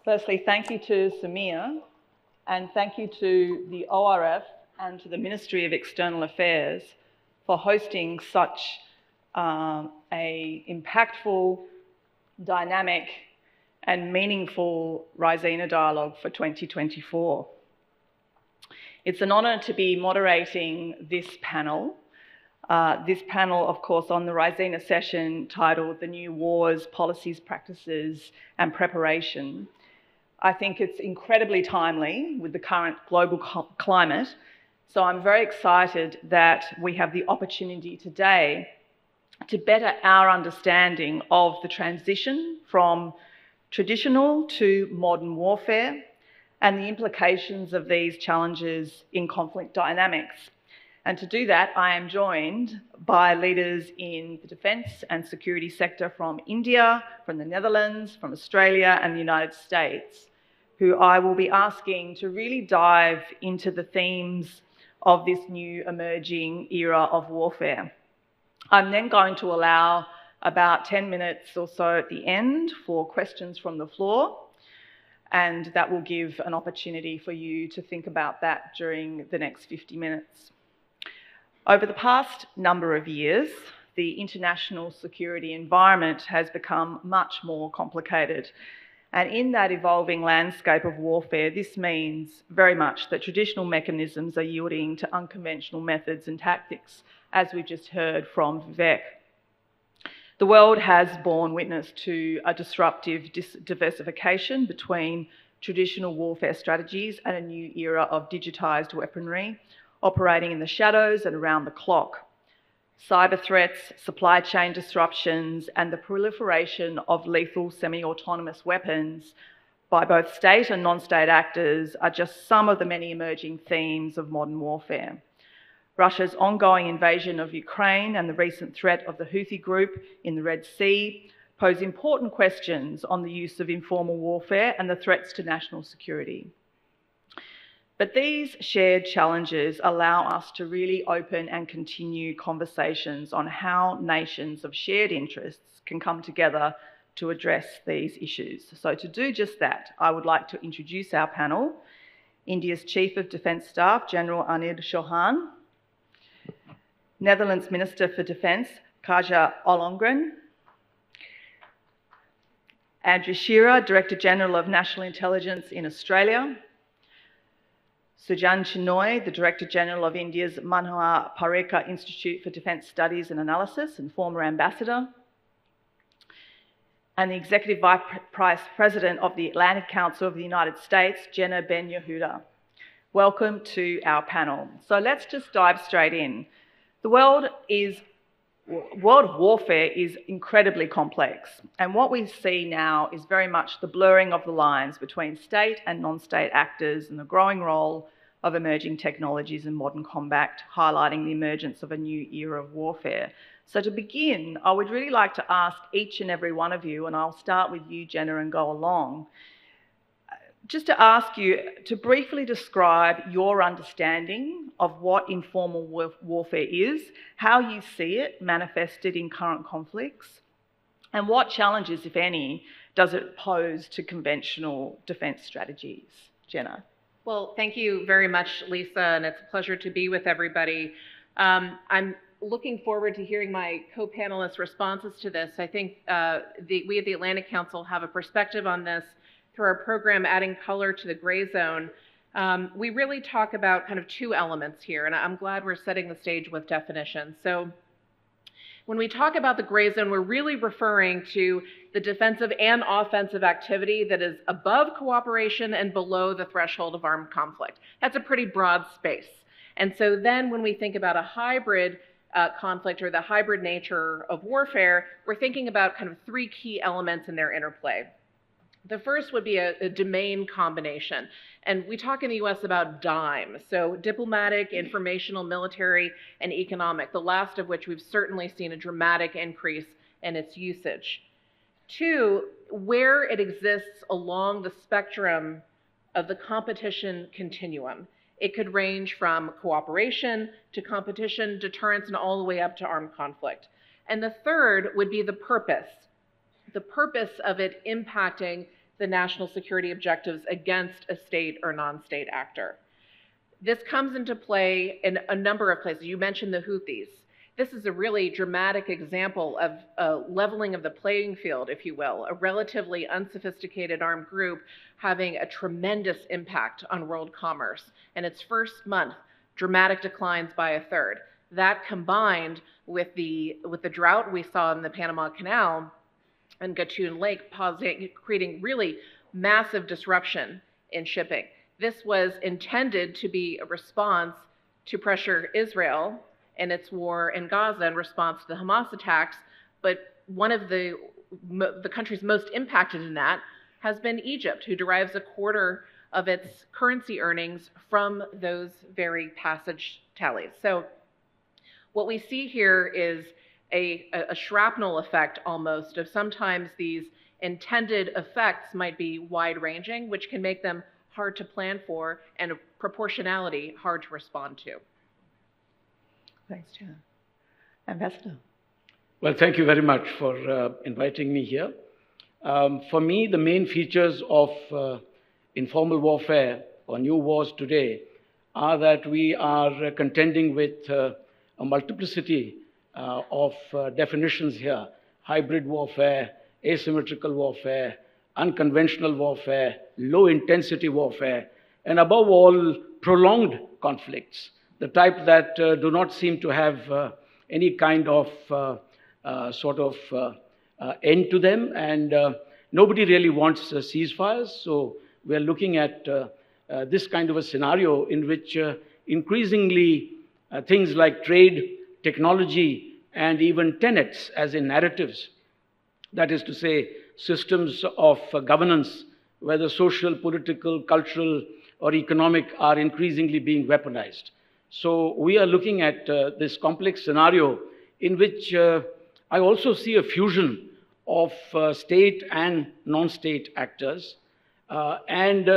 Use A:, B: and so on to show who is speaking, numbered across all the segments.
A: Firstly, thank you to Samir, and thank you to the ORF and to the Ministry of External Affairs for hosting such a impactful, dynamic and meaningful Raisina Dialogue for 2024. It's an honour to be moderating this panel. This panel, of course, on the Raisina session titled The New Wars, Policies, Practices and Preparation. I think it's incredibly timely with the current global climate. So I'm very excited that we have the opportunity today to better our understanding of the transition from traditional to modern warfare and the implications of these challenges in conflict dynamics. And to do that, I am joined by leaders in the defence and security sector from India, from the Netherlands, from Australia and the United States, who I will be asking to really dive into the themes of this new emerging era of warfare. I'm then going to allow about 10 minutes or so at the end for questions from the floor, and that will give an opportunity for you to think about that during the next 50 minutes. Over the past number of years, the international security environment has become much more complicated. And in that evolving landscape of warfare, this means very much that traditional mechanisms are yielding to unconventional methods and tactics, as we've just heard from Vivek. The world has borne witness to a disruptive diversification between traditional warfare strategies and a new era of digitised weaponry operating in the shadows and around the clock. Cyber threats, supply chain disruptions, and the proliferation of lethal semi-autonomous weapons by both state and non-state actors are just some of the many emerging themes of modern warfare. Russia's ongoing invasion of Ukraine and the recent threat of the Houthi group in the Red Sea pose important questions on the use of informal warfare and the threats to national security. But these shared challenges allow us to really open and continue conversations on how nations of shared interests can come together to address these issues. So to do just that, I would like to introduce our panel, India's Chief of Defence Staff, General Anil Chauhan, Netherlands Minister for Defence, Kaja Ollongren, Andrew Shearer, Director General of National Intelligence in Australia, Sujan Chinoy, the Director General of India's Manohar Parrikar Institute for Defence Studies and Analysis and former Ambassador, and the Executive Vice President of the Atlantic Council of the United States, Jenna Ben-Yehuda. Welcome to our panel. So let's just dive straight in. The world of warfare is incredibly complex, and what we see now is very much the blurring of the lines between state and non-state actors and the growing role of emerging technologies in modern combat, highlighting the emergence of a new era of warfare. So to begin, I would really like to ask each and every one of you, and I'll start with you, Jenna, and go along, just to ask you to briefly describe your understanding of what informal warfare is, how you see it manifested in current conflicts, and what challenges, if any, does it pose to conventional defence strategies. Jenna.
B: Well, thank you very much, Lisa, and it's a pleasure to be with everybody. I'm looking forward to hearing my co-panelists' responses to this. I think we at the Atlantic Council have a perspective on this through our program, Adding Color to the Gray Zone. We really talk about kind of two elements here, and I'm glad we're setting the stage with definitions. So when we talk about the gray zone, we're really referring to the defensive and offensive activity that is above cooperation and below the threshold of armed conflict. That's a pretty broad space. And so then when we think about a hybrid conflict or the hybrid nature of warfare, we're thinking about kind of three key elements in their interplay. The first would be a domain combination. And we talk in the US about DIME, so diplomatic, informational, military, and economic, the last of which we've certainly seen a dramatic increase in its usage. Two, where it exists along the spectrum of the competition continuum. It could range from cooperation to competition, deterrence, and all the way up to armed conflict. And the third would be the purpose of it impacting the national security objectives against a state or non-state actor. This comes into play in a number of places. You mentioned the Houthis. This is a really dramatic example of a leveling of the playing field, if you will, a relatively unsophisticated armed group having a tremendous impact on world commerce. In its first month, dramatic declines by a third. That combined with the drought we saw in the Panama Canal and Gatun Lake, creating really massive disruption in shipping. This was intended to be a response to pressure Israel in its war in Gaza in response to the Hamas attacks, but one of the countries most impacted in that has been Egypt, who derives a quarter of its currency earnings from those very passage tallies. So what we see here is a shrapnel effect almost of sometimes these intended effects might be wide-ranging, which can make them hard to plan for and proportionality hard to respond to.
A: Thanks, Chair. Ambassador.
C: Well, thank you very much for inviting me here. For me, the main features of informal warfare or new wars today are that we are contending with a multiplicity of definitions here: hybrid warfare, asymmetrical warfare, unconventional warfare, low-intensity warfare, and above all, prolonged conflicts, the type that do not seem to have any kind of end to them, and nobody really wants ceasefires. So we're looking at this kind of a scenario in which increasingly things like trade, technology, and even tenets, as in narratives, that is to say, systems of governance, whether social, political, cultural, or economic, are increasingly being weaponized. So we are looking at this complex scenario in which I also see a fusion of state and non-state actors. And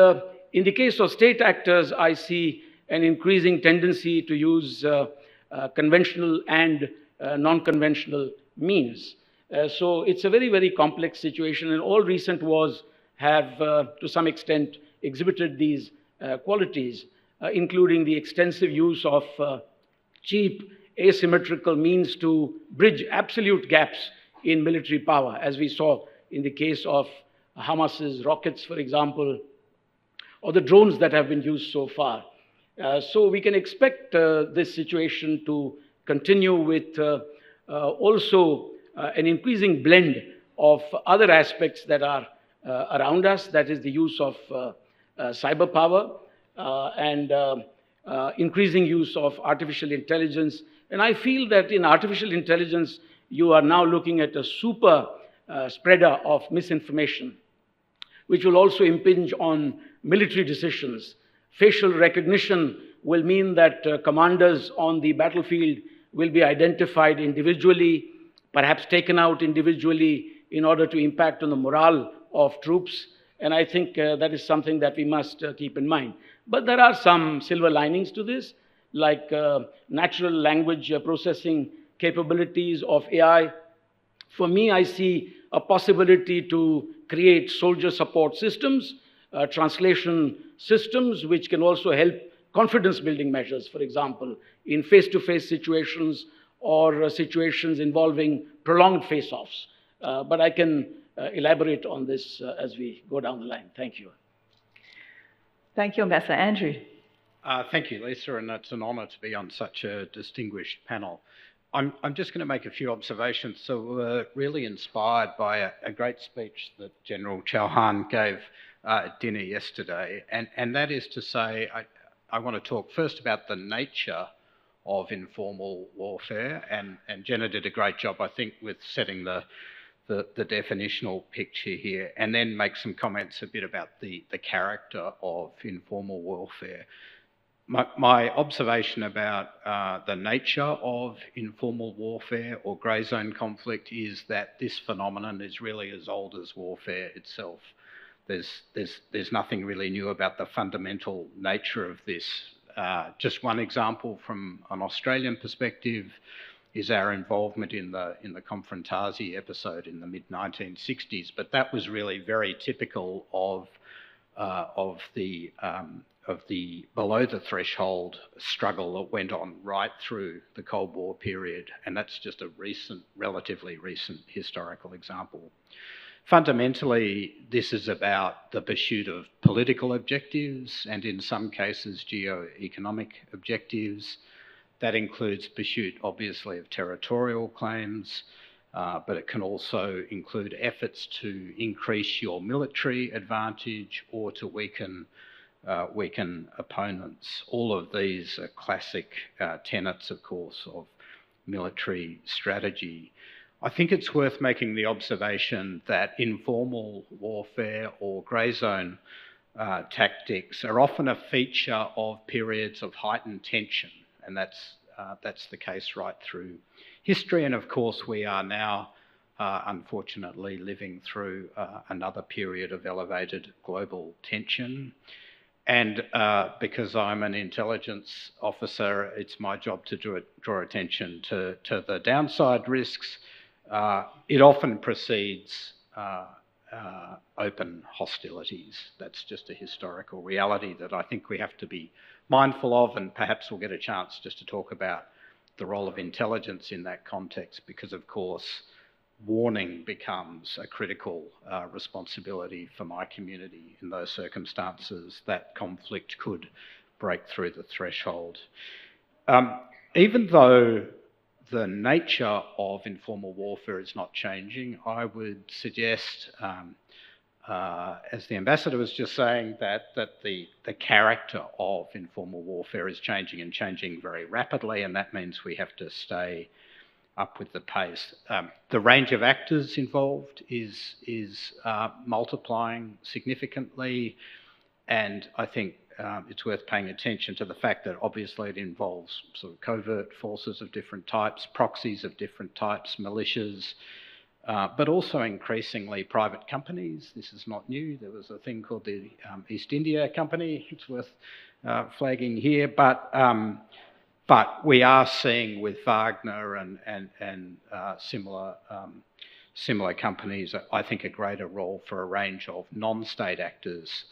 C: in the case of state actors, I see an increasing tendency to use conventional and non-conventional means. So it's a very, very complex situation, and all recent wars have, to some extent, exhibited these qualities, including the extensive use of cheap, asymmetrical means to bridge absolute gaps in military power, as we saw in the case of Hamas's rockets, for example, or the drones that have been used so far. So we can expect this situation to continue with also an increasing blend of other aspects that are around us, that is the use of cyber power and increasing use of artificial intelligence. And I feel that in artificial intelligence, you are now looking at a super spreader of misinformation, which will also impinge on military decisions. Facial recognition will mean that commanders on the battlefield will be identified individually, perhaps taken out individually in order to impact on the morale of troops. And I think that is something that we must keep in mind. But there are some silver linings to this, like natural language processing capabilities of AI. For me, I see a possibility to create soldier support systems, translation systems, which can also help confidence building measures, for example, in face-to-face situations or situations involving prolonged face-offs. But I can elaborate on this as we go down the line. Thank you.
A: Thank you, Ambassador. Andrew.
D: Thank you, Lisa, and it's an honour to be on such a distinguished panel. I'm just going to make a few observations. So really inspired by a great speech that General Chauhan gave at dinner yesterday, and that is to say, I want to talk first about the nature of informal warfare, and Jenna did a great job, I think, with setting the definitional picture here, and then make some comments a bit about the character of informal warfare. My observation about the nature of informal warfare or grey zone conflict is that this phenomenon is really as old as warfare itself. There's nothing really new about the fundamental nature of this. Just one example from an Australian perspective, is our involvement in the Confrontasi episode in the mid-1960s, but that was really very typical of the below the threshold struggle that went on right through the Cold War period, and that's just a relatively recent historical example. Fundamentally, this is about the pursuit of political objectives and in some cases geo-economic objectives. That includes pursuit, obviously, of territorial claims, but it can also include efforts to increase your military advantage or to weaken opponents. All of these are classic tenets, of course, of military strategy. I think it's worth making the observation that informal warfare or grey zone tactics are often a feature of periods of heightened tension, and that's the case right through history. And of course, we are now, unfortunately, living through another period of elevated global tension. And because I'm an intelligence officer, it's my job to draw attention to the downside risks. It often precedes open hostilities. That's just a historical reality that I think we have to be mindful of, and perhaps we'll get a chance just to talk about the role of intelligence in that context, because of course warning becomes a critical responsibility for my community in those circumstances that conflict could break through the threshold. Even though the nature of informal warfare is not changing, I would suggest, as the ambassador was just saying, that the character of informal warfare is changing and changing very rapidly, and that means we have to stay up with the pace. The range of actors involved is multiplying significantly, and I think it's worth paying attention to the fact that obviously it involves sort of covert forces of different types, proxies of different types, militias, but also increasingly private companies. This is not new. There was a thing called the East India Company. It's worth flagging here, but we are seeing with Wagner and similar companies, I think, a greater role for a range of non-state actors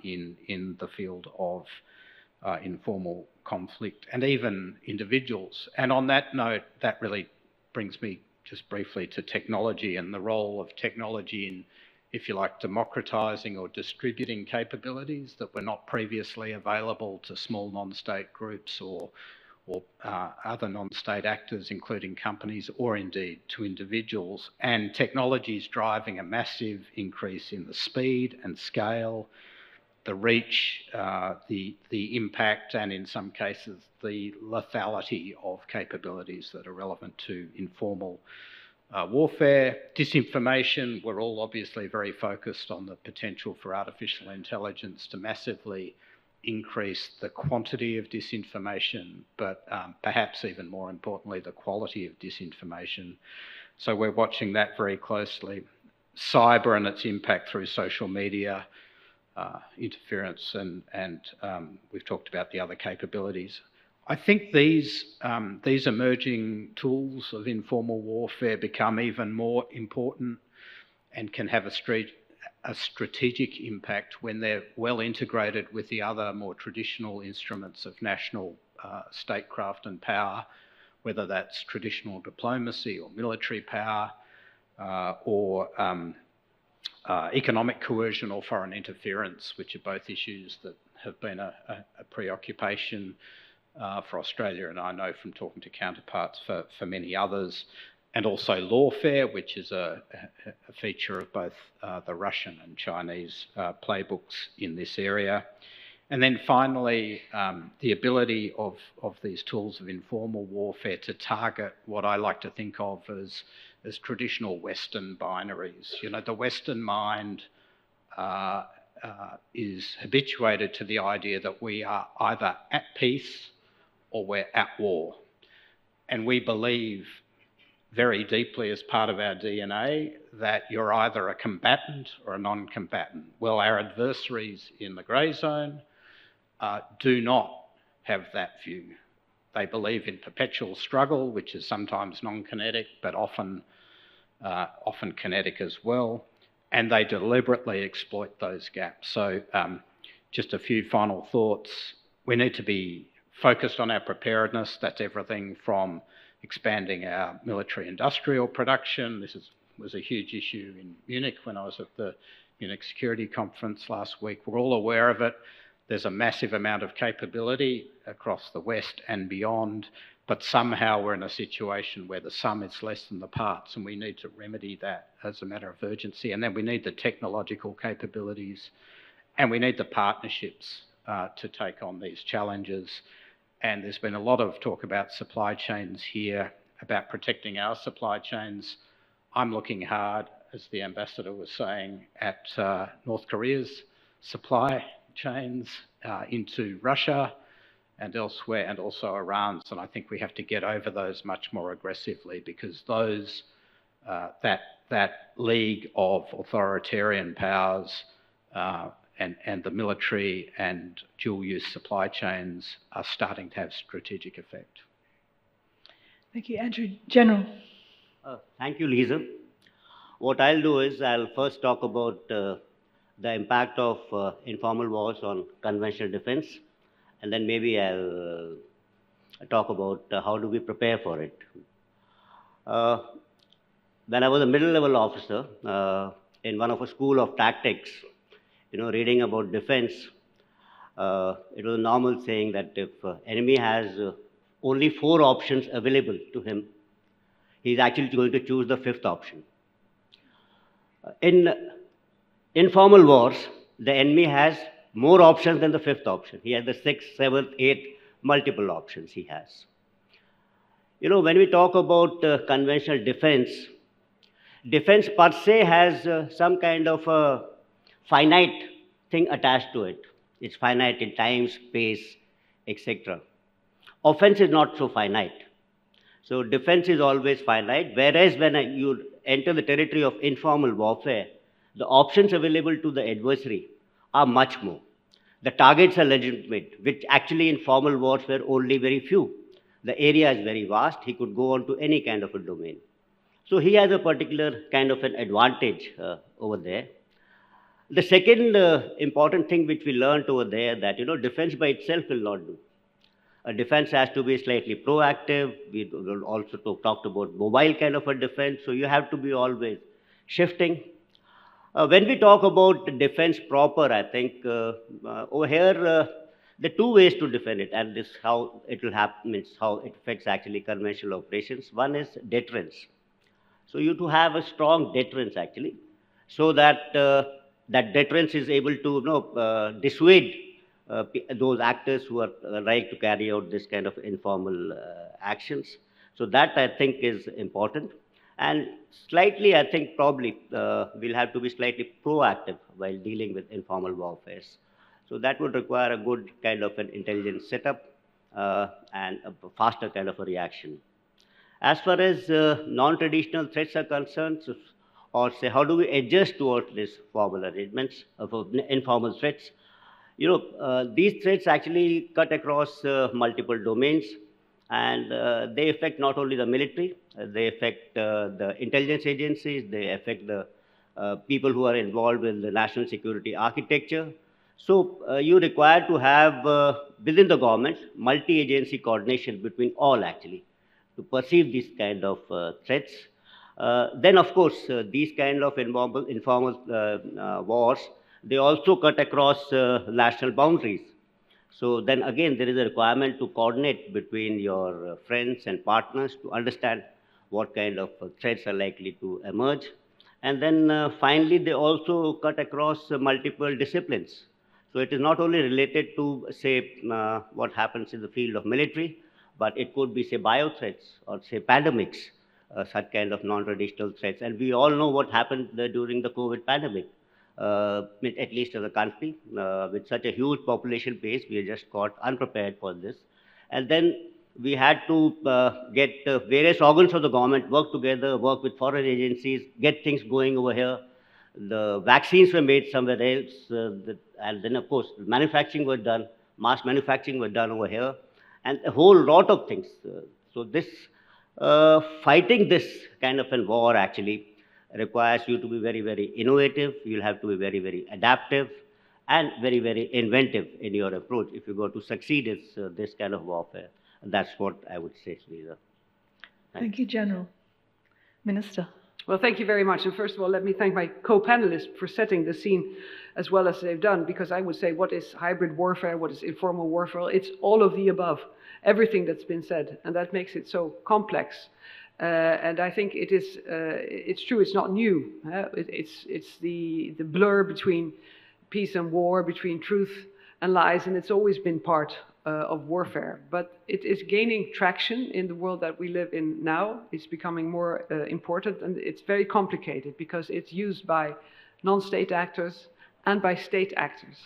D: in the field of informal conflict, and even individuals. And on that note, that really brings me just briefly to technology and the role of technology in, if you like, democratising or distributing capabilities that were not previously available to small non-state groups or other non-state actors, including companies, or indeed to individuals. And technology is driving a massive increase in the speed and scale, the reach, the impact, and in some cases the lethality of capabilities that are relevant to informal warfare. Disinformation, we're all obviously very focused on the potential for artificial intelligence to massively increase the quantity of disinformation, but perhaps even more importantly, the quality of disinformation. So we're watching that very closely. Cyber and its impact through social media, interference, and we've talked about the other capabilities. I think these emerging tools of informal warfare become even more important and can have a strategic impact when they're well integrated with the other more traditional instruments of national statecraft and power, whether that's traditional diplomacy or military power or economic coercion or foreign interference, which are both issues that have been a preoccupation for Australia, and I know from talking to counterparts for many others. And also lawfare, which is a feature of both the Russian and Chinese playbooks in this area. And then finally, the ability of these tools of informal warfare to target what I like to think of as traditional Western binaries. You know, the Western mind is habituated to the idea that we are either at peace or we're at war. And we believe very deeply as part of our DNA that you're either a combatant or a non-combatant. Well, our adversaries in the grey zone do not have that view. They believe in perpetual struggle, which is sometimes non-kinetic, but often kinetic as well. And they deliberately exploit those gaps. So just a few final thoughts. We need to be focused on our preparedness. That's everything from expanding our military industrial production. This was a huge issue in Munich when I was at the Munich Security Conference last week. We're all aware of it. There's a massive amount of capability across the West and beyond, but somehow we're in a situation where the sum is less than the parts, and we need to remedy that as a matter of urgency. And then we need the technological capabilities, and we need the partnerships to take on these challenges. And there's been a lot of talk about supply chains here, about protecting our supply chains. I'm looking hard, as the ambassador was saying, at North Korea's supply chains into Russia and elsewhere, and also Iran's. And I think we have to get over those much more aggressively, because those that league of authoritarian powers and the military and dual-use supply chains are starting to have strategic effect.
E: Thank you, Andrew. General.
F: Thank you, Lisa. What I'll do is I'll first talk about the impact of informal wars on conventional defense, and then maybe I'll talk about how do we prepare for it. When I was a middle-level officer in one of a school of tactics, reading about defense, it was a normal saying that if enemy has only 4 options available to him, he's actually going to choose the 5th option. In informal wars, the enemy has more options than the 5th option. He has the 6th, 7th, 8th, multiple options he has. When we talk about conventional defense, defense per se has some kind of a finite thing attached to it. It's finite in time, space, etc. Offense is not so finite. So defense is always finite, whereas when you enter the territory of informal warfare, the options available to the adversary are much more. The targets are legitimate, which actually in formal wars were only very few. The area is very vast. He could go on to any kind of a domain. So he has a particular kind of an advantage over there. The second important thing which we learned over there, that defense by itself will not do. Defense has to be slightly proactive. We also talked about mobile kind of a defense. So you have to be always shifting. When we talk about defense proper, I think over here, there are 2 ways to defend it, and this how it will happen, means how it affects actually conventional operations. One is deterrence. So you to have a strong deterrence actually, so that that deterrence is able to dissuade those actors who are like to carry out this kind of informal actions. So that I think is important. And slightly, I think probably we'll have to be slightly proactive while dealing with informal warfare. So that would require a good kind of an intelligence setup and a faster kind of a reaction. As far as non-traditional threats are concerned, or say how do we adjust towards these formal arrangements of informal threats, these threats actually cut across multiple domains, and they affect not only the military, they affect the intelligence agencies, they affect the people who are involved in the national security architecture. So you require to have within the government multi-agency coordination between all actually to perceive these kind of threats. Then of course these kind of informal wars, they also cut across national boundaries. So then again, there is a requirement to coordinate between your friends and partners to understand what kind of threats are likely to emerge. And then finally, they also cut across multiple disciplines. So it is not only related to, say, what happens in the field of military, but it could be, say, bio threats or, say, pandemics, such kind of non-traditional threats. And we all know what happened during the COVID pandemic. At least as a country, with such a huge population base, we are just caught unprepared for this. And then we had to get various organs of the government work together, work with foreign agencies, get things going over here. The vaccines were made somewhere else, and then of course manufacturing was done, mass manufacturing was done over here. and a whole lot of things. So this fighting this kind of a war actually requires you to be very, very innovative. You'll have to be very, very adaptive and very, very inventive in your approach if you're going to succeed in this kind of warfare. And that's what I would say, Lisa.
E: Thank you, General. Minister.
G: Well, thank you very much. And first of all, let me thank my co-panelists for setting the scene as well as they've done, because I would say, what is hybrid warfare? What is informal warfare? It's all of the above, everything that's been said, and that makes it so complex. And I think it's true, it's not new. It's the blur between peace and war, between truth and lies, and it's always been part of warfare. But it is gaining traction in the world that we live in now. It's becoming more important, and it's very complicated because it's used by non-state actors and by state actors.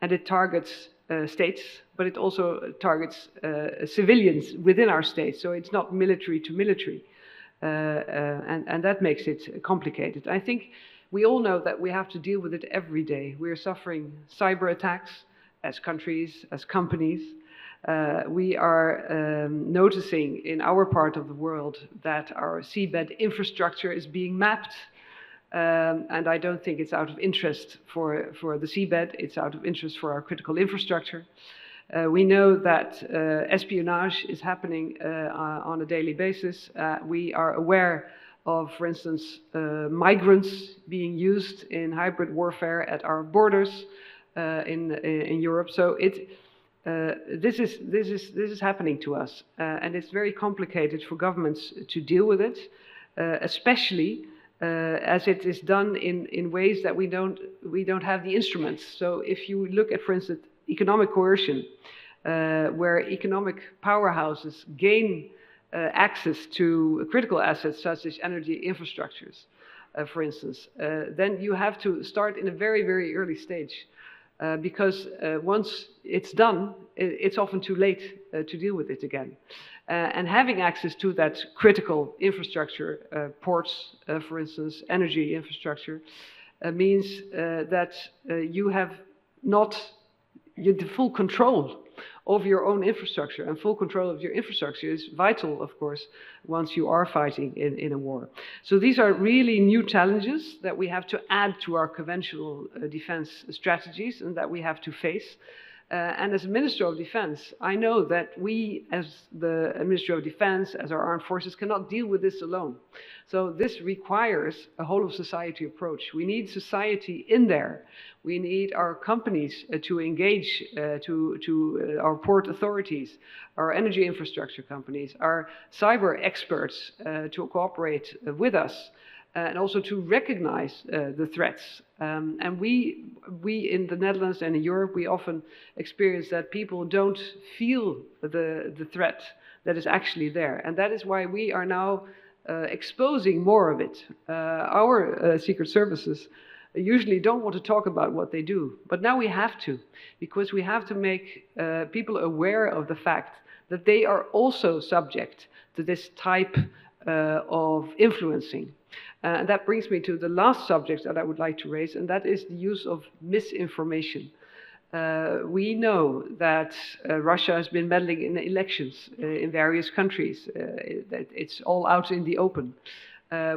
G: And it targets states, but it also targets civilians within our states. So it's not military to military. And that makes it complicated. I think we all know that we have to deal with it every day. We're suffering cyber attacks as countries, as companies. We are noticing in our part of the world that our seabed infrastructure is being mapped. And I don't think it's out of interest for the seabed, it's out of interest for our critical infrastructure. We know that espionage is happening on a daily basis. We are aware of, for instance, migrants being used in hybrid warfare at our borders in Europe. So this is happening to us, and it's very complicated for governments to deal with it, especially as it is done in ways that we don't have the instruments. So if you look at, for instance, economic coercion, where economic powerhouses gain access to critical assets such as energy infrastructures, for instance, then you have to start in a very, very early stage. Because once it's done, it's often too late to deal with it again. And having access to that critical infrastructure, ports, for instance, energy infrastructure, means that you have not the full control of your own infrastructure. And full control of your infrastructure is vital, of course, once you are fighting in a war. So these are really new challenges that we have to add to our conventional defense strategies and that we have to face. And as a Minister of Defense, I know that we, as the Ministry of Defense, as our armed forces, cannot deal with this alone. So this requires a whole of society approach. We need society in there. We need our companies to engage, to our port authorities, our energy infrastructure companies, our cyber experts to cooperate with us. And also to recognize the threats. And we in the Netherlands and in Europe, we often experience that people don't feel the threat that is actually there. And that is why we are now exposing more of it. Our secret services usually don't want to talk about what they do, but now we have to, because we have to make people aware of the fact that they are also subject to this type of influencing. And that brings me to the last subject that I would like to raise, and that is the use of misinformation. We know that Russia has been meddling in elections in various countries. It's all out in the open.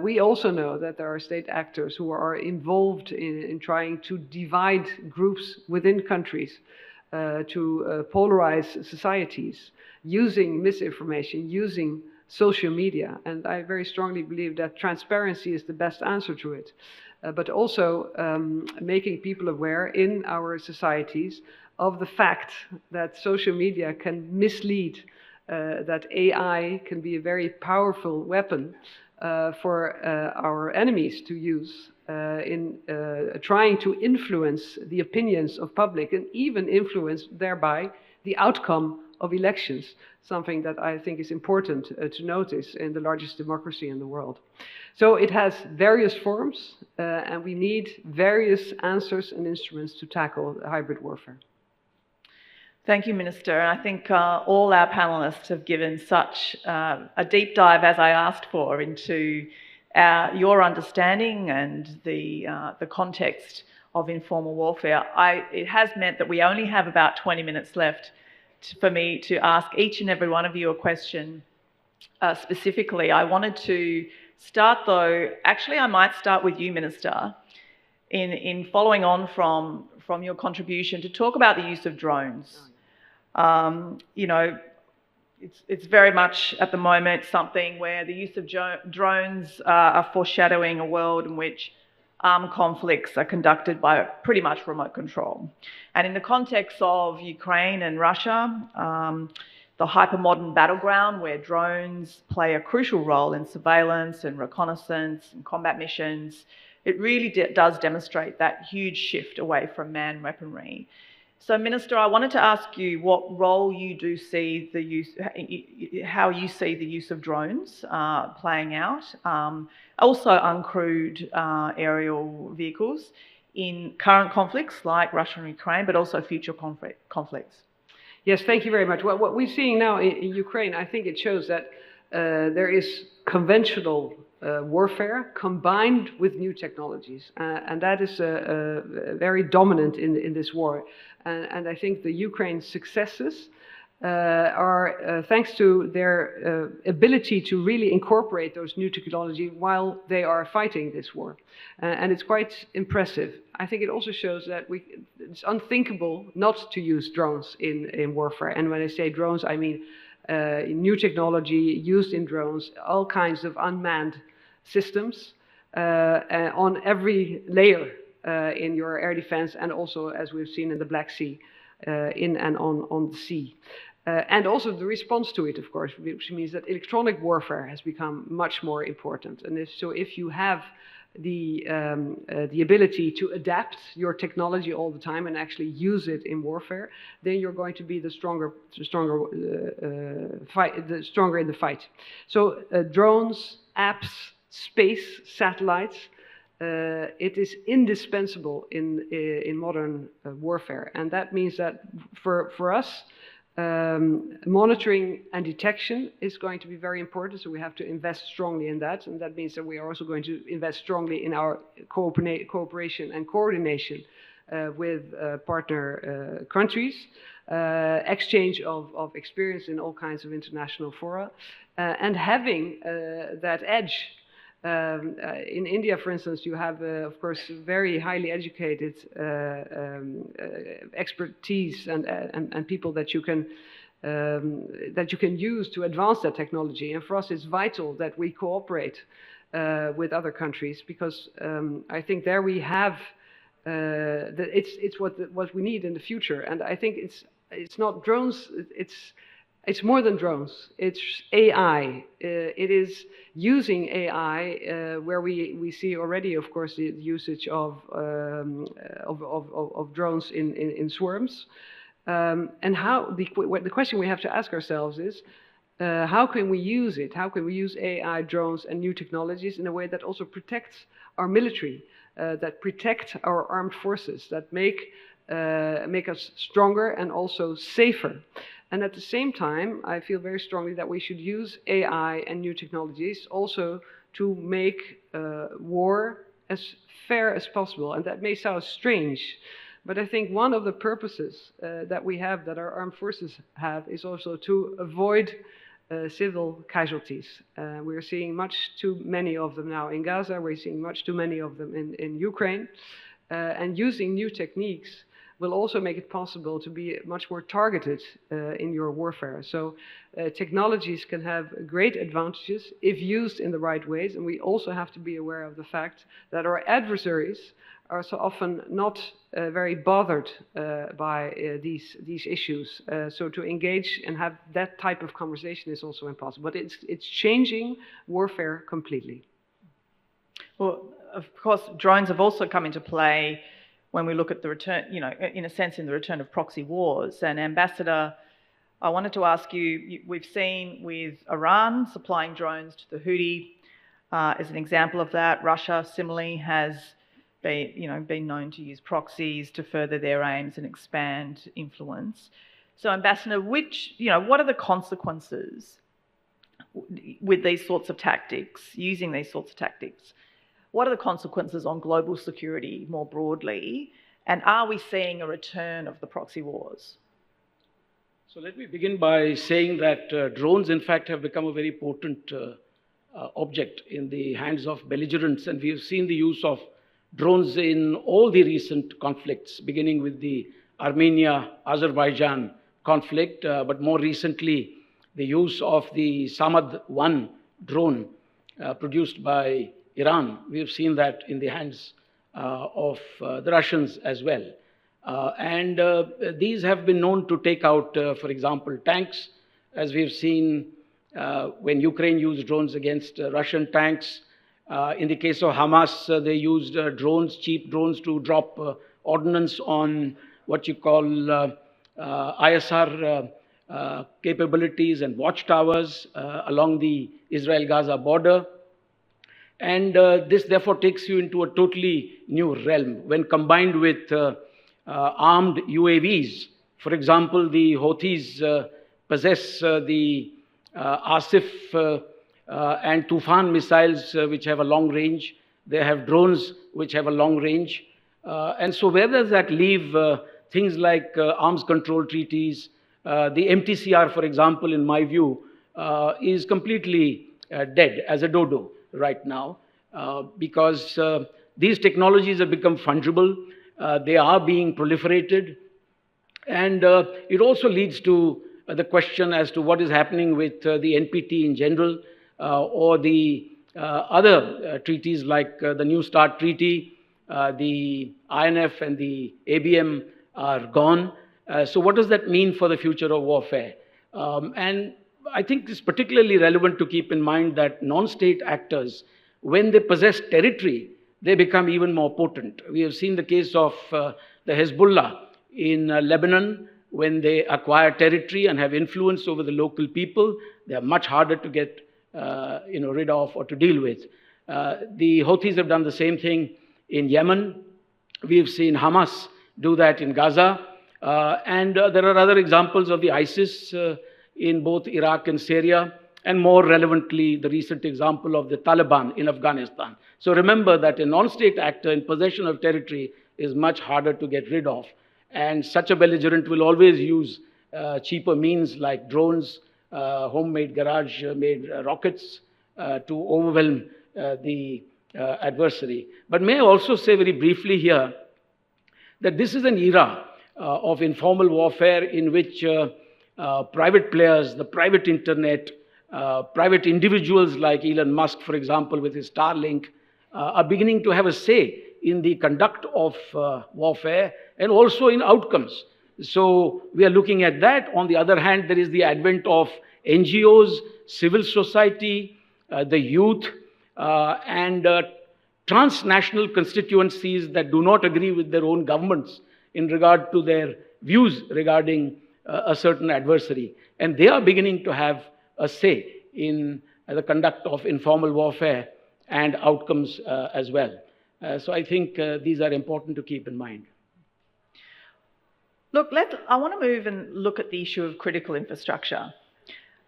G: We also know that there are state actors who are involved in trying to divide groups within countries, to polarize societies, using misinformation, using social media. And I very strongly believe that transparency is the best answer to it. But also making people aware in our societies of the fact that social media can mislead, that AI can be a very powerful weapon for our enemies to use in trying to influence the opinions of public and even influence thereby the outcome of elections, something that I think is important to notice in the largest democracy in the world. So it has various forms, and we need various answers and instruments to tackle hybrid warfare.
A: Thank you, Minister. And I think all our panellists have given such a deep dive, as I asked for, into your understanding and the context of informal warfare. It has meant that we only have about 20 minutes left for me to ask each and every one of you a question specifically. I wanted to start, though, actually I might start with you, Minister, in following on from your contribution to talk about the use of drones. You know, it's very much at the moment something where the use of drones are foreshadowing a world in which armed conflicts are conducted by pretty much remote control. And in the context of Ukraine and Russia, the hypermodern battleground where drones play a crucial role in surveillance and reconnaissance and combat missions, it really does demonstrate that huge shift away from manned weaponry. So, Minister, I wanted to ask you what role you do see the use, how you see the use of drones playing out, also uncrewed aerial vehicles in current conflicts like Russia and Ukraine, but also future conflicts.
G: Yes, thank you very much. Well, what we're seeing now in Ukraine, I think it shows that there is conventional warfare combined with new technologies, and that is very dominant in this war. And I think the Ukraine's successes are thanks to their ability to really incorporate those new technology while they are fighting this war. And it's quite impressive. I think it also shows that it's unthinkable not to use drones in warfare. And when I say drones, I mean new technology used in drones, all kinds of unmanned systems on every layer in your air defense, and also, as we've seen in the Black Sea, in and on the sea. And also the response to it, of course, which means that electronic warfare has become much more important. And if you have the ability to adapt your technology all the time and actually use it in warfare, then you're going to be the stronger in the fight. So drones, apps, space, satellites, it is indispensable in modern warfare. And that means that for us, monitoring and detection is going to be very important, so we have to invest strongly in that, and that means that we are also going to invest strongly in our cooperation and coordination with partner countries, exchange of experience in all kinds of international fora, and having that edge. In India, for instance, you have, of course, very highly educated expertise and people that you can use to advance that technology. And for us, it's vital that we cooperate with other countries, because I think there we have it's what we need in the future. And I think it's not drones. It's more than drones. It's AI. It is using AI where we see already, of course, the usage of drones in swarms. And how the question we have to ask ourselves is, how can we use it? How can we use AI, drones, and new technologies in a way that also protects our military, that protect our armed forces, that make us stronger and also safer? And at the same time, I feel very strongly that we should use AI and new technologies also to make war as fair as possible. And that may sound strange, but I think one of the purposes that we have, that our armed forces have, is also to avoid civil casualties. We're seeing much too many of them now in Gaza. We're seeing much too many of them in Ukraine. And using new techniques will also make it possible to be much more targeted in your warfare. So technologies can have great advantages if used in the right ways, and we also have to be aware of the fact that our adversaries are so often not very bothered by these issues. So to engage and have that type of conversation is also impossible. But it's changing warfare completely.
A: Well, of course, drones have also come into play when we look at the return, you know, in a sense, in the return of proxy wars. And Ambassador, I wanted to ask you, we've seen with Iran supplying drones to the Houthi as an example of that. Russia similarly has been known to use proxies to further their aims and expand influence. So Ambassador, what are the consequences with these sorts of tactics, using these sorts of tactics? What are the consequences on global security more broadly? And are we seeing a return of the proxy wars?
C: So let me begin by saying that drones, in fact, have become a very potent object in the hands of belligerents, and we have seen the use of drones in all the recent conflicts, beginning with the Armenia-Azerbaijan conflict, but more recently, the use of the Samad-1 drone produced by Iran. We have seen that in the hands of the Russians as well. And these have been known to take out, for example, tanks, as we've seen when Ukraine used drones against Russian tanks. In the case of Hamas, they used drones, cheap drones, to drop ordnance on what you call ISR capabilities and watchtowers along the Israel-Gaza border. And this therefore takes you into a totally new realm when combined with armed UAVs. For example, the Houthis possess the Asif and Tufan missiles, which have a long range. They have drones which have a long range. And so where does that leave things like arms control treaties? The MTCR, for example, in my view, is completely dead as a dodo right now, because these technologies have become fungible. They are being proliferated. And it also leads to the question as to what is happening with the NPT in general, or the other treaties like the New START Treaty. The INF and the ABM are gone. So what does that mean for the future of warfare? And I think it's particularly relevant to keep in mind that non-state actors, when they possess territory, they become even more potent. We have seen the case of the Hezbollah in Lebanon. When they acquire territory and have influence over the local people, they are much harder to get rid of or to deal with. The Houthis have done the same thing in Yemen. We have seen Hamas do that in Gaza. And there are other examples of the ISIS in both Iraq and Syria, and more relevantly, the recent example of the Taliban in Afghanistan. So remember that a non-state actor in possession of territory is much harder to get rid of. And such a belligerent will always use cheaper means like drones, homemade garage-made rockets to overwhelm the adversary. But may I also say very briefly here that this is an era of informal warfare in which private players, the private internet, private individuals like Elon Musk, for example, with his Starlink, are beginning to have a say in the conduct of warfare and also in outcomes. So we are looking at that. On the other hand, there is the advent of NGOs, civil society, the youth, and transnational constituencies that do not agree with their own governments in regard to their views regarding a certain adversary. And they are beginning to have a say in the conduct of informal warfare and outcomes as well. So I think these are important to keep in mind.
A: Look, I want to move and look at the issue of critical infrastructure.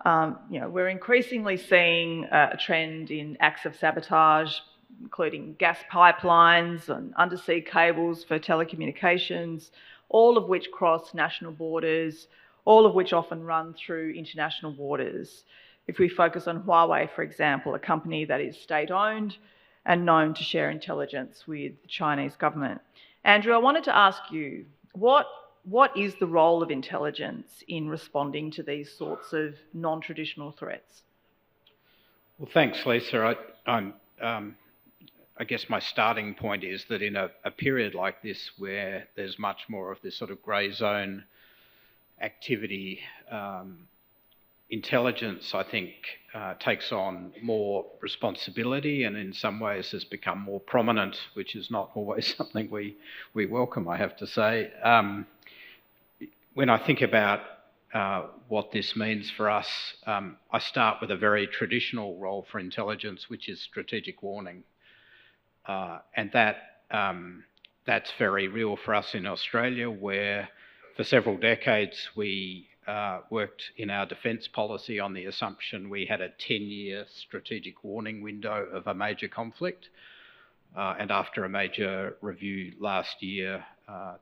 A: We're increasingly seeing a trend in acts of sabotage, including gas pipelines and undersea cables for telecommunications, all of which cross national borders, all of which often run through international waters. If we focus on Huawei, for example, a company that is state-owned and known to share intelligence with the Chinese government. Andrew, I wanted to ask you, what is the role of intelligence in responding to these sorts of non-traditional threats?
D: Well, thanks, Lisa. I guess my starting point is that in a period like this where there's much more of this sort of grey zone activity, intelligence, I think, takes on more responsibility and in some ways has become more prominent, which is not always something we welcome, I have to say. When I think about what this means for us, I start with a very traditional role for intelligence, which is strategic warning. And that's very real for us in Australia, where for several decades we worked in our defence policy on the assumption we had a 10-year strategic warning window of a major conflict. And after a major review last year,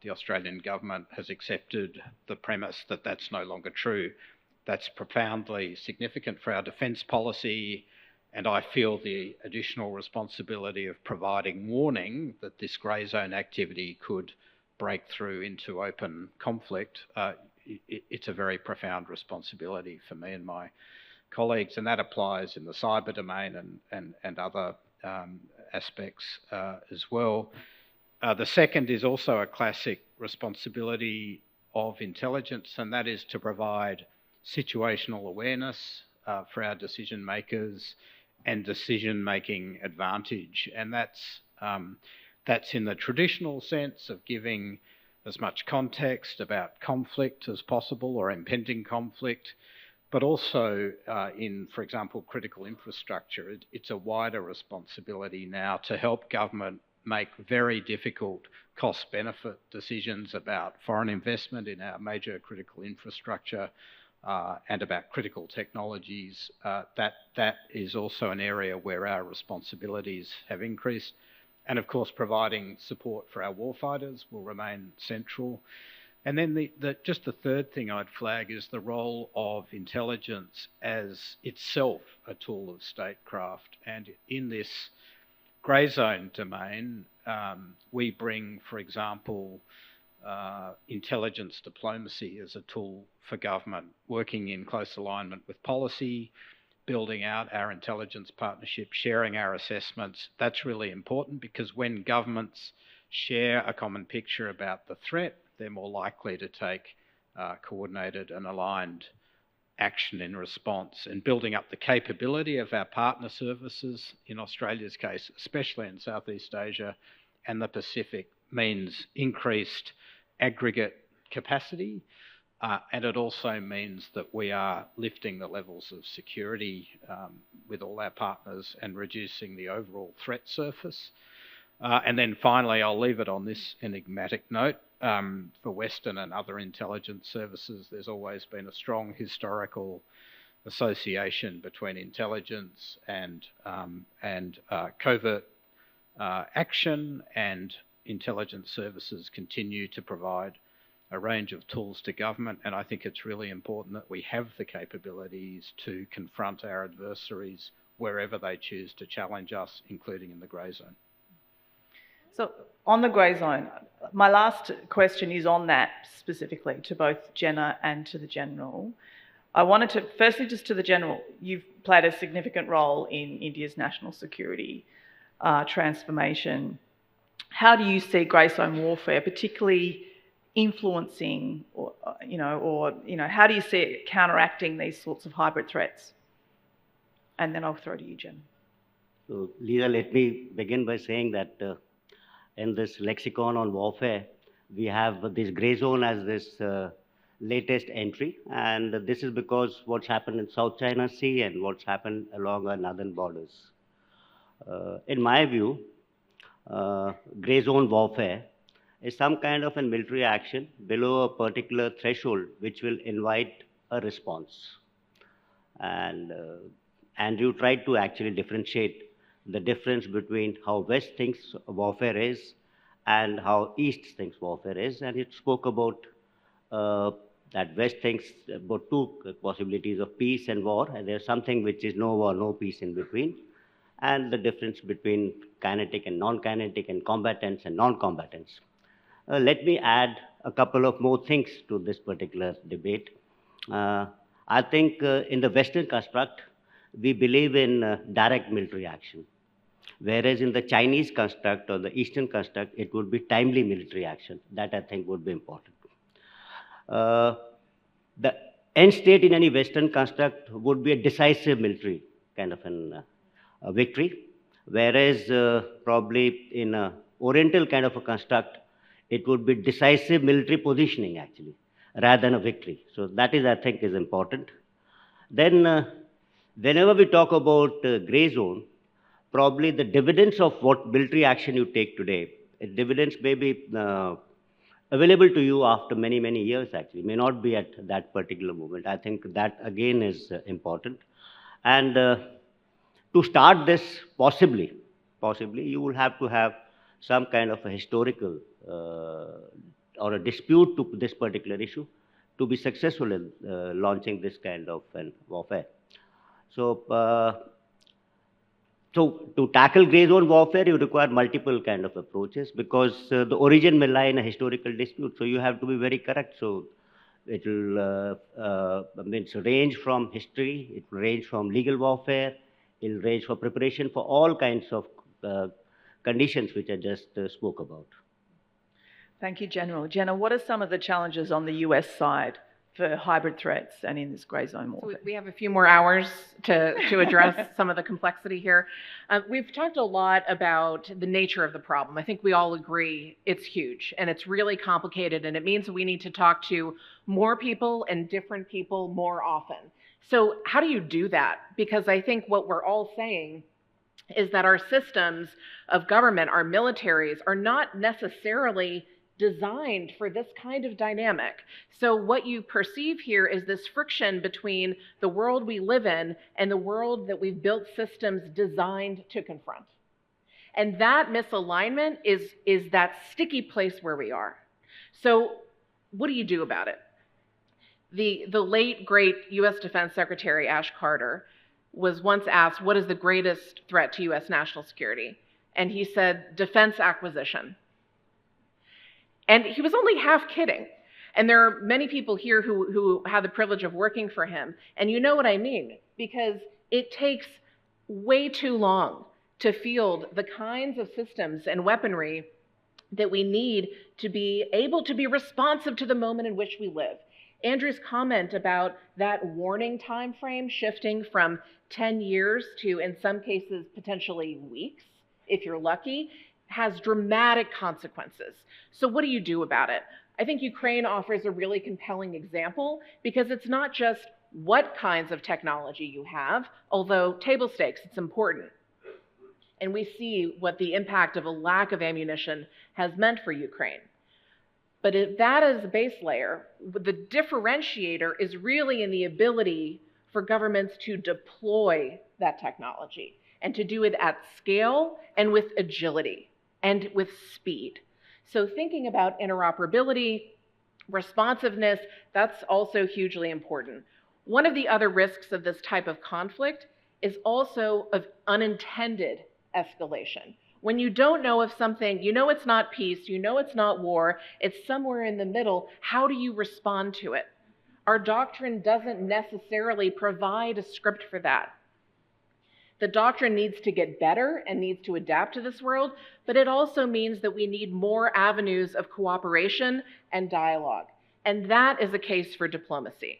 D: the Australian government has accepted the premise that that's no longer true. That's profoundly significant for our defence policy, and I feel the additional responsibility of providing warning that this grey zone activity could break through into open conflict. It's a very profound responsibility for me and my colleagues, and that applies in the cyber domain and other aspects as well. The second is also a classic responsibility of intelligence, and that is to provide situational awareness for our decision makers and decision-making advantage. And that's in the traditional sense of giving as much context about conflict as possible or impending conflict, but also in, for example, critical infrastructure. It's a wider responsibility now to help government make very difficult cost-benefit decisions about foreign investment in our major critical infrastructure and about critical technologies. That is also an area where our responsibilities have increased. And of course, providing support for our warfighters will remain central. And then just the third thing I'd flag is the role of intelligence as itself a tool of statecraft. And in this grey zone domain, we bring, for example, intelligence diplomacy as a tool for government, working in close alignment with policy, building out our intelligence partnership, sharing our assessments. That's really important because when governments share a common picture about the threat, they're more likely to take coordinated and aligned action in response. And building up the capability of our partner services, in Australia's case, especially in Southeast Asia and the Pacific, means increased aggregate capacity, and it also means that we are lifting the levels of security with all our partners and reducing the overall threat surface. And then finally, I'll leave it on this enigmatic note. For Western and other intelligence services, there's always been a strong historical association between intelligence and covert action, and intelligence services continue to provide a range of tools to government, and I think it's really important that we have the capabilities to confront our adversaries wherever they choose to challenge us, including in the grey zone.
A: So on the grey zone, my last question is on that specifically to both Jenna and to the General. I wanted to, firstly just to the General, you've played a significant role in India's national security transformation. How do you see grey zone warfare particularly influencing or how do you see it counteracting these sorts of hybrid threats? And then I'll throw to you, Jen.
F: So, Lisa, let me begin by saying that in this lexicon on warfare, we have this grey zone as this latest entry, and this is because what's happened in South China Sea and what's happened along our northern borders. In my view, grey zone warfare is some kind of a military action below a particular threshold which will invite a response. And Andrew tried to actually differentiate the difference between how West thinks warfare is and how East thinks warfare is. And it spoke about that West thinks about two possibilities of peace and war, and there's something which is no war, no peace in between, and the difference between kinetic and non-kinetic and combatants and non-combatants. Let me add a couple of more things to this particular debate. I think in the Western construct, we believe in direct military action, whereas in the Chinese construct or the Eastern construct, it would be timely military action. That I think would be important. The end state in any Western construct would be a decisive military kind of a victory, whereas probably in a Oriental kind of a construct, it would be decisive military positioning actually, rather than a victory. So that is, I think, is important. Then whenever we talk about grey zone, probably the dividends of what military action you take today, dividends may be available to you after many, many years actually, may not be at that particular moment. I think that again is important. And to start this, possibly, you will have to have some kind of a historical or a dispute to this particular issue to be successful in launching this kind of warfare. So, so to tackle gray zone warfare, you require multiple kind of approaches because the origin may lie in a historical dispute. So you have to be very correct. So it will means range from history, it will range from legal warfare, it will range for preparation for all kinds of conditions which I just spoke about.
A: Thank you, General. Jenna, what are some of the challenges on the US side for hybrid threats and in this grey zone warfare?
B: So we have a few more hours to address some of the complexity here. We've talked a lot about the nature of the problem. I think we all agree it's huge and it's really complicated, and it means we need to talk to more people and different people more often. So how do you do that? Because I think what we're all saying is that our systems of government, our militaries, are not necessarily designed for this kind of dynamic. So what you perceive here is this friction between the world we live in and the world that we've built systems designed to confront. And that misalignment is that sticky place where we are. So what do you do about it? The late, great US Defense Secretary Ash Carter was once asked, what is the greatest threat to US national security? And he said, defense acquisition. And he was only half kidding. And there are many people here who have the privilege of working for him. And you know what I mean, because it takes way too long to field the kinds of systems and weaponry that we need to be able to be responsive to the moment in which we live. Andrew's comment about that warning time frame shifting from 10 years to, in some cases, potentially weeks, if you're lucky, has dramatic consequences. So what do you do about it? I think Ukraine offers a really compelling example because it's not just what kinds of technology you have, although table stakes, it's important. And we see what the impact of a lack of ammunition has meant for Ukraine. But if that is a base layer, the differentiator is really in the ability for governments to deploy that technology and to do it at scale and with agility and with speed. So thinking about interoperability, responsiveness, that's also hugely important. One of the other risks of this type of conflict is also of unintended escalation. When you don't know if something, you know it's not peace, you know it's not war, it's somewhere in the middle, how do you respond to it? Our doctrine doesn't necessarily provide a script for that. The doctrine needs to get better and needs to adapt to this world, but it also means that we need more avenues of cooperation and dialogue. And that is a case for diplomacy.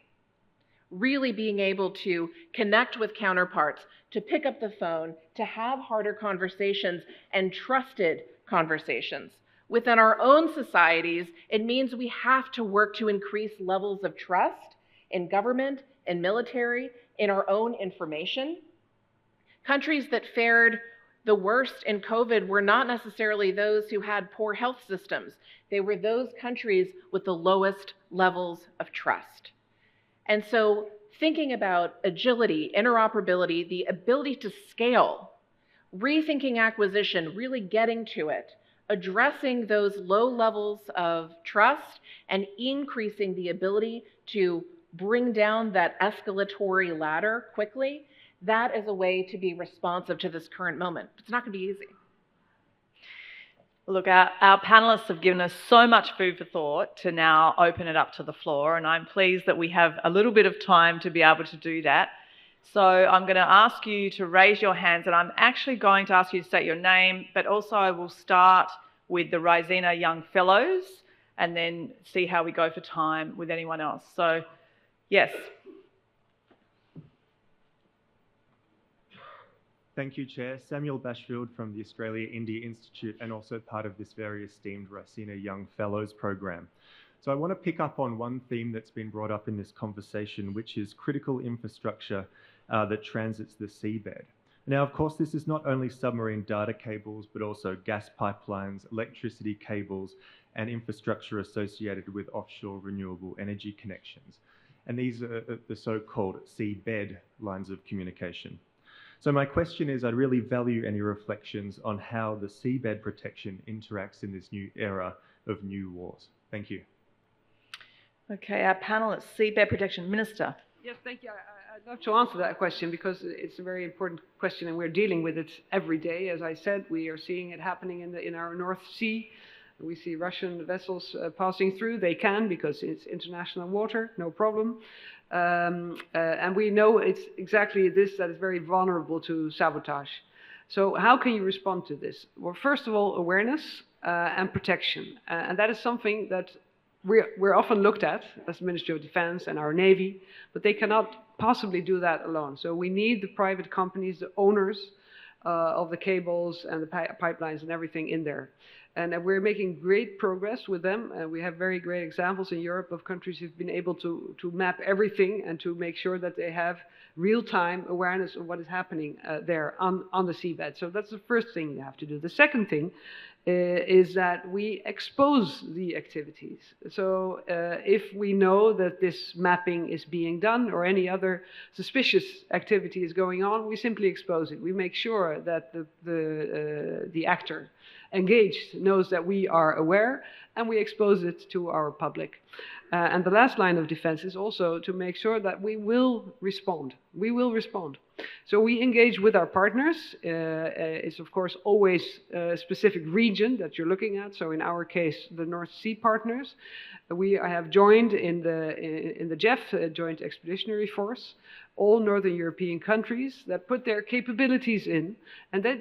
B: Really being able to connect with counterparts, to pick up the phone, to have harder conversations and trusted conversations. Within our own societies, it means we have to work to increase levels of trust in government, in military, in our own information. Countries that fared the worst in COVID were not necessarily those who had poor health systems. They were those countries with the lowest levels of trust. And so thinking about agility, interoperability, the ability to scale, rethinking acquisition, really getting to it, addressing those low levels of trust and increasing the ability to bring down that escalatory ladder quickly, that is a way to be responsive to this current moment. It's not going to be easy.
A: Look, our panelists have given us so much food for thought to now open it up to the floor, and I'm pleased that we have a little bit of time to be able to do that. So I'm going to ask you to raise your hands, and I'm actually going to ask you to state your name, but also I will start with the Raisina Young Fellows and then see how we go for time with anyone else. So, yes.
H: Thank you, Chair. Samuel Bashfield from the Australia-India Institute and also part of this very esteemed Raisina Young Fellows program. So I want to pick up on one theme that's been brought up in this conversation, which is critical infrastructure that transits the seabed. Now, of course, this is not only submarine data cables, but also gas pipelines, electricity cables, and infrastructure associated with offshore renewable energy connections. And these are the so-called seabed lines of communication. So my question is, I'd really value any reflections on how the seabed protection interacts in this new era of new wars? Thank you.
E: Okay, our panelist, seabed protection. Minister.
G: Yes, thank you. I'd love to answer that question because it's a very important question and we're dealing with it every day. As I said, we are seeing it happening in our North Sea. We see Russian vessels passing through. They can because it's international water, no problem. And we know it's exactly this that is very vulnerable to sabotage. So how can you respond to this? Well, first of all, awareness and protection. And that is something that we're often looked at as the Ministry of Defense and our Navy, but they cannot possibly do that alone. So we need the private companies, the owners of the cables and the pipelines and everything in there. And we're making great progress with them. And we have very great examples in Europe of countries who've been able to map everything and to make sure that they have real-time awareness of what is happening there on the seabed. So that's the first thing you have to do. The second thing is that we expose the activities. So if we know that this mapping is being done or any other suspicious activity is going on, we simply expose it. We make sure that the actor engaged knows that we are aware, and we expose it to our public. And the last line of defense is also to make sure that we will respond. We will respond. So we engage with our partners. It's of course always a specific region that you're looking at. So in our case, the North Sea partners. We have joined in the JEF, Joint Expeditionary Force, all Northern European countries that put their capabilities in, and they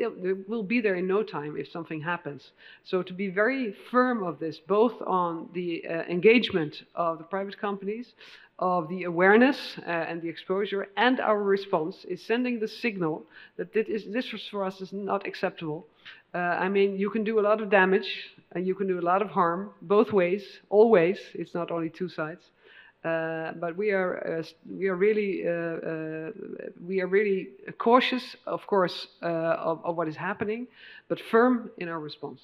G: will be there in no time if something happens. So to be very firm of this, both on the engagement of the private companies, of the awareness and the exposure, and our response is sending the signal that this for us is not acceptable. I mean, you can do a lot of damage and you can do a lot of harm, both ways, always. It's not only two sides. But we are really cautious, of course, of what is happening, but firm in our response.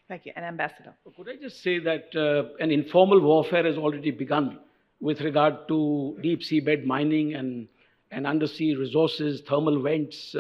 E: Thank you. And Ambassador.
C: Could I just say that an informal warfare has already begun with regard to deep seabed mining and undersea resources, thermal vents,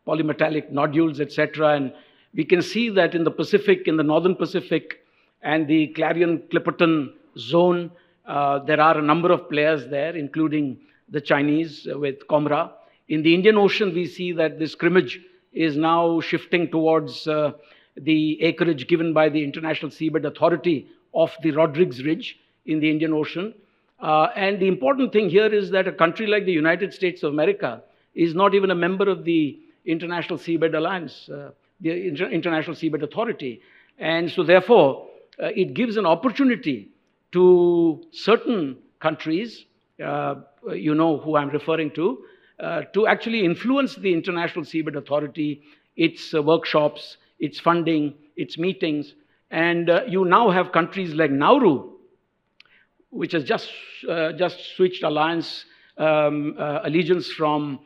C: polymetallic nodules, etc. And we can see that in the Pacific, in the Northern Pacific and the Clarion-Clipperton zone, there are a number of players there, including the Chinese with Comra. In the Indian Ocean, we see that this scrimmage is now shifting towards the acreage given by the International Seabed Authority of the Rodrigues Ridge in the Indian Ocean. And the important thing here is that a country like the United States of America is not even a member of the International Seabed Alliance, the International Seabed Authority. And so therefore, it gives an opportunity to certain countries, you know who I'm referring to actually influence the International Seabed Authority, its workshops, its funding, its meetings. And you now have countries like Nauru, which has just switched allegiance from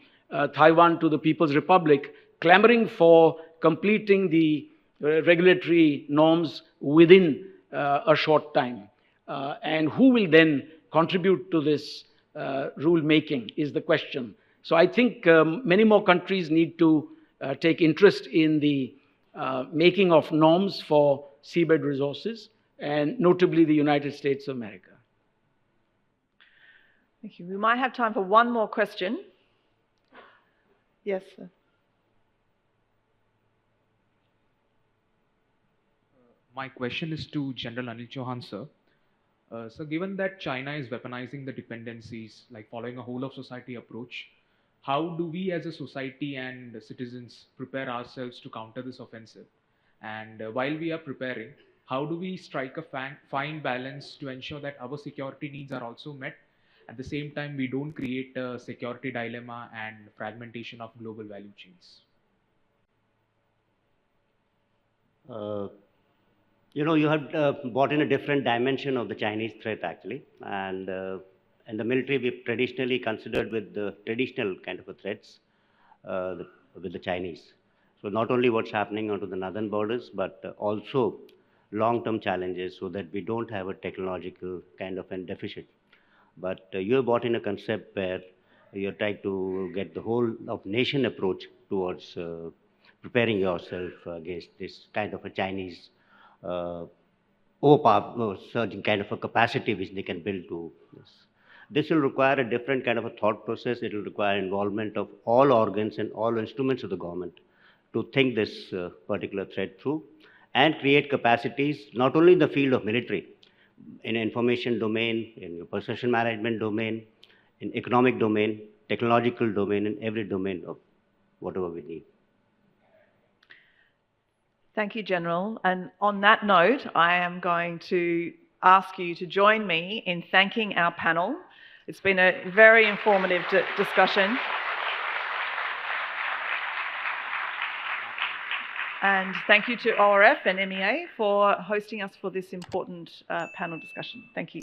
C: Taiwan to the People's Republic, clamoring for completing the regulatory norms within a short time. And who will then contribute to this rule making is the question. So I think many more countries need to take interest in the making of norms for seabed resources, and notably the United States of America.
E: Thank you. We might have time for one more question. Yes, sir.
I: My question is to General Anil Chauhan, sir. So given that China is weaponizing the dependencies, like following a whole of society approach, how do we as a society and citizens prepare ourselves to counter this offensive? And while we are preparing, how do we strike a fine balance to ensure that our security needs are also met? At the same time, we don't create a security dilemma and fragmentation of global value chains.
F: You know, you have brought in a different dimension of the Chinese threat, actually. And in the military, we've traditionally considered with the traditional kind of a threats with the Chinese. So not only what's happening onto the northern borders, but also long-term challenges so that we don't have a technological kind of a deficit. But you have brought in a concept where you're trying to get the whole of nation approach towards preparing yourself against this kind of a Chinese certain kind of a capacity which they can build to this. This will require a different kind of a thought process. It will require involvement of all organs and all instruments of the government to think this particular threat through and create capacities not only in the field of military, in information domain, in your perception management domain, in economic domain, technological domain, in every domain of whatever we need.
E: Thank you, General. And on that note, I am going to ask you to join me in thanking our panel. It's been a very informative discussion. And thank you to ORF and MEA for hosting us for this important panel discussion. Thank you.